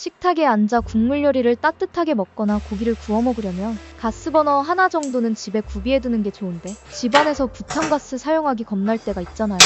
식탁에 앉아 국물 요리를 따뜻하게 먹거나 고기를 구워 먹으려면 가스버너 하나 정도는 집에 구비해두는 게 좋은데 집안에서 부탄가스 사용하기 겁날 때가 있잖아요.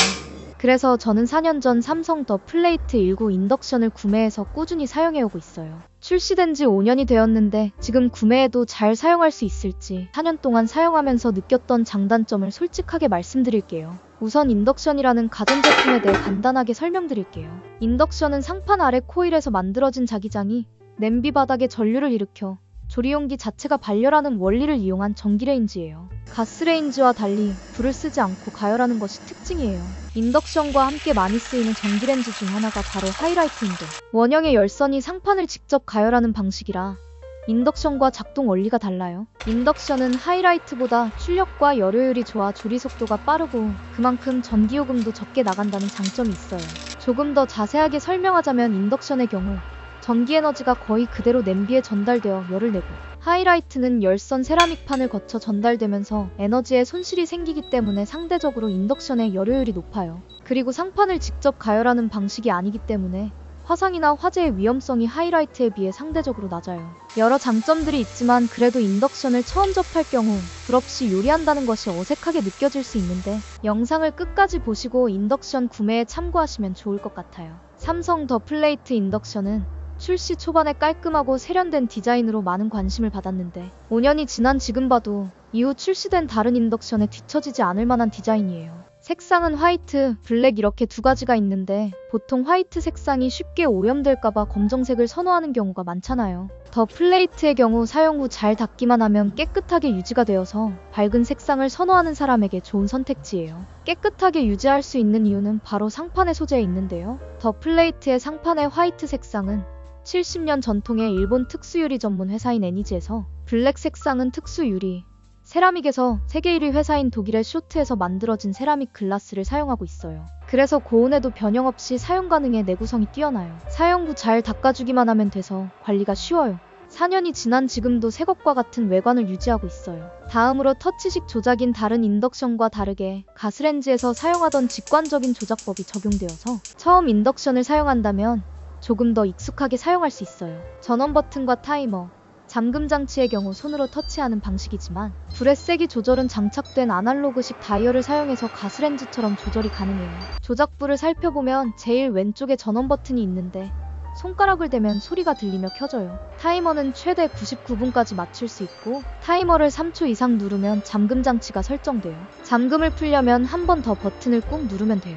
그래서 저는 4년 전 삼성 더 플레이트 19 인덕션을 구매해서 꾸준히 사용해오고 있어요. 출시된 지 5년이 되었는데 지금 구매해도 잘 사용할 수 있을지 4년 동안 사용하면서 느꼈던 장단점을 솔직하게 말씀드릴게요. 우선 인덕션이라는 가전제품에 대해 간단하게 설명드릴게요. 인덕션은 상판 아래 코일에서 만들어진 자기장이 냄비 바닥에 전류를 일으켜 조리용기 자체가 발열하는 원리를 이용한 전기레인지예요. 가스레인지와 달리 불을 쓰지 않고 가열하는 것이 특징이에요. 인덕션과 함께 많이 쓰이는 전기레인지 중 하나가 바로 하이라이트인데 원형의 열선이 상판을 직접 가열하는 방식이라 인덕션과 작동 원리가 달라요. 인덕션은 하이라이트보다 출력과 열효율이 좋아 조리 속도가 빠르고 그만큼 전기요금도 적게 나간다는 장점이 있어요. 조금 더 자세하게 설명하자면 인덕션의 경우 전기에너지가 거의 그대로 냄비에 전달되어 열을 내고 하이라이트는 열선 세라믹판을 거쳐 전달되면서 에너지에 손실이 생기기 때문에 상대적으로 인덕션의 열효율이 높아요. 그리고 상판을 직접 가열하는 방식이 아니기 때문에 화상이나 화재의 위험성이 하이라이트에 비해 상대적으로 낮아요. 여러 장점들이 있지만 그래도 인덕션을 처음 접할 경우 불 없이 요리한다는 것이 어색하게 느껴질 수 있는데 영상을 끝까지 보시고 인덕션 구매에 참고하시면 좋을 것 같아요. 삼성 더 플레이트 인덕션은 출시 초반에 깔끔하고 세련된 디자인으로 많은 관심을 받았는데 5년이 지난 지금 봐도 이후 출시된 다른 인덕션에 뒤처지지 않을 만한 디자인이에요. 색상은 화이트, 블랙 이렇게 두 가지가 있는데 보통 화이트 색상이 쉽게 오염될까봐 검정색을 선호하는 경우가 많잖아요. 더 플레이트의 경우 사용 후 잘 닦기만 하면 깨끗하게 유지가 되어서 밝은 색상을 선호하는 사람에게 좋은 선택지예요. 깨끗하게 유지할 수 있는 이유는 바로 상판의 소재에 있는데요. 더 플레이트의 상판의 화이트 색상은 70년 전통의 일본 특수유리 전문 회사인 애니지에서, 블랙 색상은 특수유리, 세라믹에서 세계 1위 회사인 독일의 쇼트에서 만들어진 세라믹 글라스를 사용하고 있어요. 그래서 고온에도 변형 없이 사용 가능해 내구성이 뛰어나요. 사용 후 잘 닦아주기만 하면 돼서 관리가 쉬워요. 4년이 지난 지금도 새것과 같은 외관을 유지하고 있어요. 다음으로 터치식 조작인 다른 인덕션과 다르게 가스렌지에서 사용하던 직관적인 조작법이 적용되어서 처음 인덕션을 사용한다면 조금 더 익숙하게 사용할 수 있어요. 전원 버튼과 타이머, 잠금 장치의 경우 손으로 터치하는 방식이지만 불의 세기 조절은 장착된 아날로그식 다이얼을 사용해서 가스렌지처럼 조절이 가능해요. 조작부를 살펴보면 제일 왼쪽에 전원 버튼이 있는데 손가락을 대면 소리가 들리며 켜져요. 타이머는 최대 99분까지 맞출 수 있고 타이머를 3초 이상 누르면 잠금 장치가 설정돼요. 잠금을 풀려면 한 번 더 버튼을 꾹 누르면 돼요.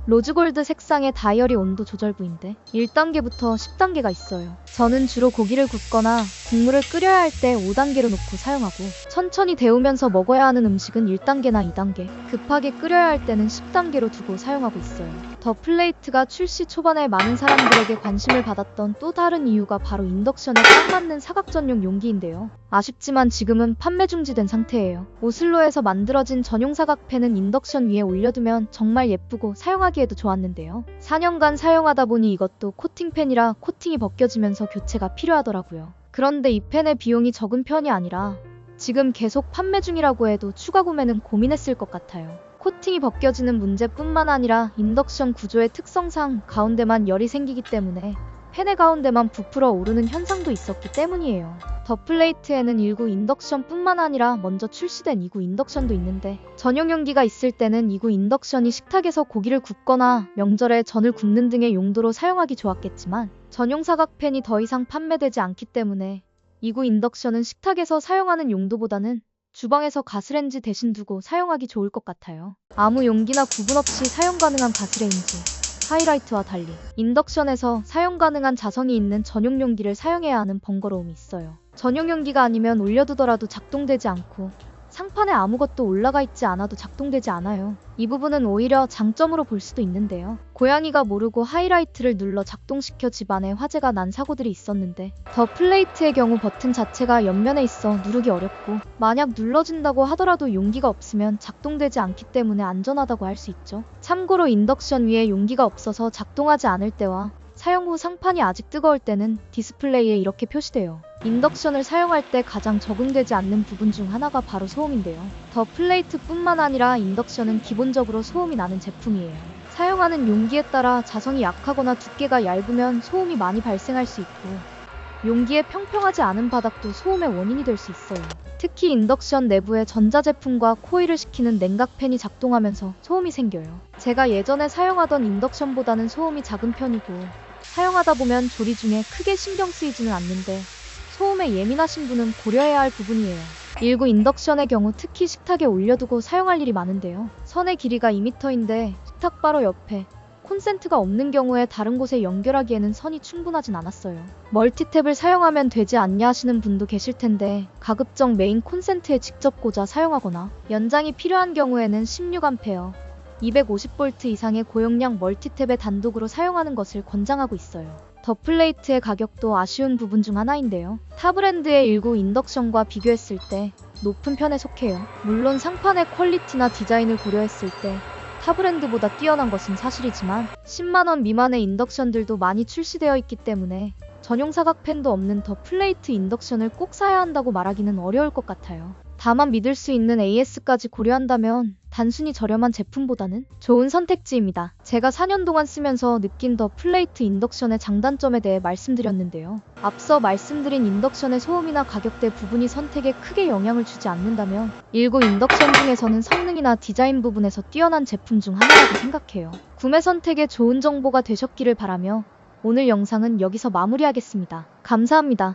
로즈골드 색상의 다이얼이 온도 조절부인데 1단계부터 10단계가 있어요. 저는 주로 고기를 굽거나 국물을 끓여야 할 때 5단계로 놓고 사용하고 천천히 데우면서 먹어야 하는 음식은 1단계나 2단계, 급하게 끓여야 할 때는 10단계로 두고 사용하고 있어요. 더 플레이트가 출시 초반에 많은 사람들에게 관심을 받았던 또 다른 이유가 바로 인덕션에 딱 맞는 사각 전용 용기인데요. 아쉽지만 지금은 판매 중지된 상태예요. 오슬로에서 만들어진 전용 사각팬은 인덕션 위에 올려두면 정말 예쁘고 사용하기에도 좋았는데요. 4년간 사용하다 보니 이것도 코팅팬이라 코팅이 벗겨지면서 교체가 필요하더라고요. 그런데 이 팬의 비용이 적은 편이 아니라 지금 계속 판매 중이라고 해도 추가 구매는 고민했을 것 같아요. 코팅이 벗겨지는 문제뿐만 아니라 인덕션 구조의 특성상 가운데만 열이 생기기 때문에 팬의 가운데만 부풀어 오르는 현상도 있었기 때문이에요. 더 플레이트에는 19 인덕션뿐만 아니라 먼저 출시된 29 인덕션도 있는데 전용 용기가 있을 때는 29 인덕션이 식탁에서 고기를 굽거나 명절에 전을 굽는 등의 용도로 사용하기 좋았겠지만 전용 사각팬이 더 이상 판매되지 않기 때문에 29 인덕션은 식탁에서 사용하는 용도보다는 주방에서 가스렌지 대신 두고 사용하기 좋을 것 같아요. 아무 용기나 구분 없이 사용 가능한 가스레인지, 하이라이트와 달리 인덕션에서 사용 가능한 자성이 있는 전용 용기를 사용해야 하는 번거로움이 있어요. 전용 용기가 아니면 올려두더라도 작동되지 않고 상판에 아무것도 올라가 있지 않아도 작동되지 않아요. 이 부분은 오히려 장점으로 볼 수도 있는데요. 고양이가 모르고 하이라이트를 눌러 작동시켜 집안에 화재가 난 사고들이 있었는데 더 플레이트의 경우 버튼 자체가 옆면에 있어 누르기 어렵고 만약 눌러진다고 하더라도 용기가 없으면 작동되지 않기 때문에 안전하다고 할 수 있죠. 참고로 인덕션 위에 용기가 없어서 작동하지 않을 때와 사용 후 상판이 아직 뜨거울 때는 디스플레이에 이렇게 표시돼요. 인덕션을 사용할 때 가장 적응되지 않는 부분 중 하나가 바로 소음인데요. 더 플레이트뿐만 아니라 인덕션은 기본적으로 소음이 나는 제품이에요. 사용하는 용기에 따라 자성이 약하거나 두께가 얇으면 소음이 많이 발생할 수 있고, 용기에 평평하지 않은 바닥도 소음의 원인이 될 수 있어요. 특히 인덕션 내부에 전자제품과 코일을 식히는 냉각팬이 작동하면서 소음이 생겨요. 제가 예전에 사용하던 인덕션보다는 소음이 작은 편이고, 사용하다 보면 조리 중에 크게 신경 쓰이지는 않는데 소음에 예민하신 분은 고려해야 할 부분이에요. 일부 인덕션의 경우 특히 식탁에 올려두고 사용할 일이 많은데요. 선의 길이가 2m인데 식탁 바로 옆에 콘센트가 없는 경우에 다른 곳에 연결하기에는 선이 충분하진 않았어요. 멀티탭을 사용하면 되지 않냐 하시는 분도 계실 텐데, 가급적 메인 콘센트에 직접 꽂아 사용하거나 연장이 필요한 경우에는 16A 250V 이상의 고용량 멀티탭에 단독으로 사용하는 것을 권장하고 있어요. 더 플레이트의 가격도 아쉬운 부분 중 하나인데요. 타 브랜드의 일구 인덕션과 비교했을 때 높은 편에 속해요. 물론 상판의 퀄리티나 디자인을 고려했을 때 타 브랜드보다 뛰어난 것은 사실이지만 10만원 미만의 인덕션들도 많이 출시되어 있기 때문에 전용 사각 팬도 없는 더 플레이트 인덕션을 꼭 사야 한다고 말하기는 어려울 것 같아요. 다만 믿을 수 있는 AS까지 고려한다면 단순히 저렴한 제품보다는 좋은 선택지입니다. 제가 4년 동안 쓰면서 느낀 더 플레이트 인덕션의 장단점에 대해 말씀드렸는데요. 앞서 말씀드린 인덕션의 소음이나 가격대 부분이 선택에 크게 영향을 주지 않는다면 일구 인덕션 중에서는 성능이나 디자인 부분에서 뛰어난 제품 중 하나라고 생각해요. 구매 선택에 좋은 정보가 되셨기를 바라며 오늘 영상은 여기서 마무리하겠습니다. 감사합니다.